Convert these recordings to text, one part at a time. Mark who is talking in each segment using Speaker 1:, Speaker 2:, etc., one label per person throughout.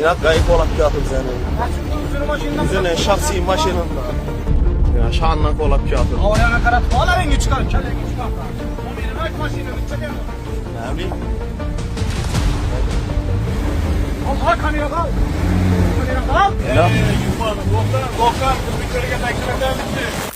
Speaker 1: İnat gayip olab kelyapti bizani. Bizani shaxsiy mashinamda. Ya sha'ndan olab kelyapti.
Speaker 2: Havayana qaratib olaringga chiqar, kalangga chiqar. Bu mening ayt mashinamni chekaymi?
Speaker 1: Ne bileyim.
Speaker 2: Allah kamera qal. Kamera qal.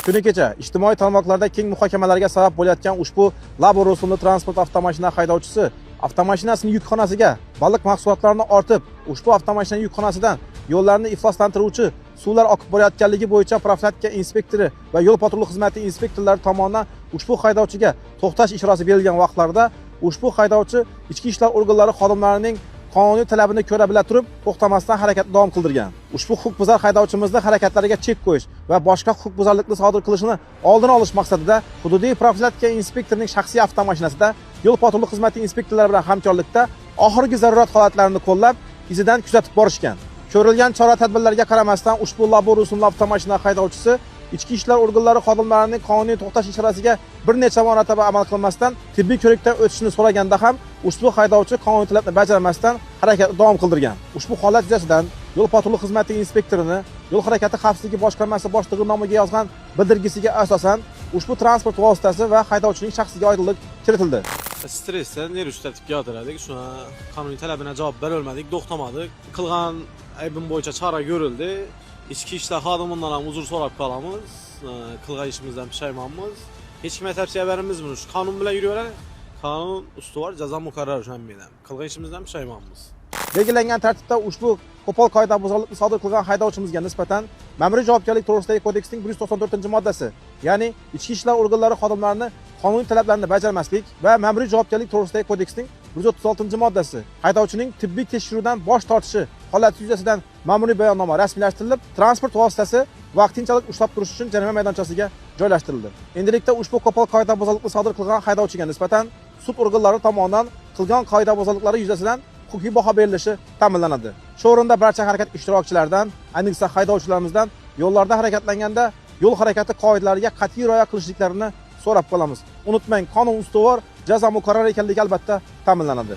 Speaker 3: Kuni kecha ijtimoiy tarmoqlarda keng muhokamalarga sabab bo'layotgan ushbu Labo rusumli transport avtomashina haydovchisi avtomashinasining yukxonasiga baliq mahsulotlarini ortib, ushbu avtomashina yukxonasidan yo'llarni ifloslantiruvchi suvlar oqib borayotganligi bo'yicha profilaktika inspektori va yo'l patrul xizmati inspektorlari tomonidan ushbu haydovchiga to'xtash ishorazi berilgan vaqtlarda ushbu haydovchi ichki ishlar organlari xodimlarining qonuniy talabini ko'ra bila turib, to'xtamasdan harakat davom qildirgan. Ushbu huquqbuzar haydovchimizni harakatlariga chek qo'yish va boshqa huquqbuzarlikni sodir qilishini oldini olish maqsadida hududiy profilaktika inspektorining shaxsiy avtomashinasida yo'l patrul xizmati inspektorlari bilan hamkorlikda oxirgi zarurat holatlarini qo'llab, izidan kuzatib borishgan. Ko'rilgan chora-tadbirlarga qaramasdan ushbu Labo rusumli avtomashina haydovchisi ichki ishlar organlari xodimlarining qonuniy to'xtash ishorasiga bir necha marotaba amal qilmasdan tibbiy ko'rikdan o'tishni so'raganda ham ushbu haydovchi qonuniy talabni bajarmasdan harakat davom qildirgan. Ushbu holat yuzasidan yo'l patrul xizmati inspektorini yo'l harakati xavfsizligi boshqarmasi boshlig'i nomiga yozgan bildirgisiga asosan ushbu transport vositasi va haydovchining shaxsiga oydinlik kiritildi.
Speaker 4: Stressdan nerv ishlatib keltirdik. Shuna qonuniy talabına javob bera olmadik, to'xtamadik. Qilgan aybim bo'yicha chora ko'rildi. İchki ishlar xodimidan ham uzr so'rab qolamiz. Qilgan ishimizdan pushaymonmiz. Hech kimga tavsiya beramiz buni. Shu qonun bilan yuraveradi. Qonun ustuvor, jazo muqarrar o'shanmaydi. Qilgan ishimizdan pushaymonmiz.
Speaker 3: Belgilangan tartibda ushbu qo'pol qoidabuzarlikni sodir qilgan haydovchimizga nisbatan ma'muriy javobgarlik to'g'risidagi kodeksning 194-moddasi, ya'ni ichki ishlar organlari xodimlarini qonuniy talablarni bajarmaslik va ma'muriy javobgarlik to'g'risidagi kodeksning 136-moddasi, haydovchining tibbiy tekshiruvdan bosh tortishi holati yuzasidan ma'muriy bayonnoma rasmiylashtirilib, transport vositasi vaqtinchalik ushlab turish uchun jarima maydonchasiga joylashtirildi. Endilikda ushbu qo'pol qoidabuzarlikni sodir qilgan haydovchiga nisbatan sud organlari tomonidan qilgan qoidabuzarliklari yuzasidan huquqiy baho berilishi ta'minlanadi. Shu o'rinda barcha harakat ishtirokchilaridan, ayniqsa haydovchilarimizdan yo'llarda harakatlanganda yo'l harakati qoidalariga qat'iy rioya qilishliklarini so'rab qolamiz. Unutmang, qonun ustuvor, jazo muqarrar ekanligi albatta ta'minlanadi.